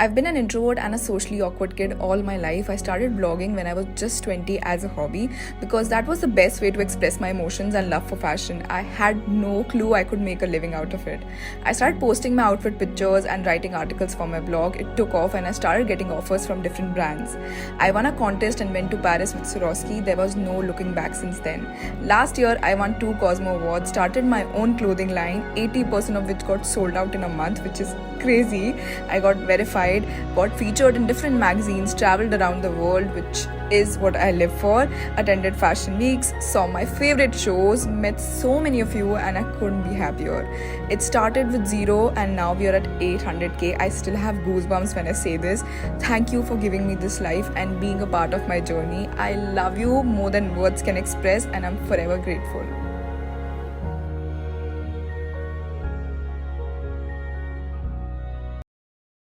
I've been an introvert and a socially awkward kid all my life. I started blogging when I was just 20 as a hobby because that was the best way to express my emotions and love for fashion. I had no clue I could make a living out of it. I started posting my outfit pictures and writing articles for my blog. It took off and I started getting offers from different brands. I won a contest and went to Paris with Swarovski. There was no looking back since then. Last year, I won 2 Cosmo Awards, started my own clothing line, 80% of which got sold out in a month, which is crazy. I got verified, got featured in different magazines, traveled around the world, which is what I live for, attended fashion weeks, saw my favorite shows, met so many of you, and I couldn't be happier. It started with 0 and now we are at 800k. I still have goosebumps when I say this. Thank you for giving me this life and being a part of my journey. I love you more than words can express and I'm forever grateful.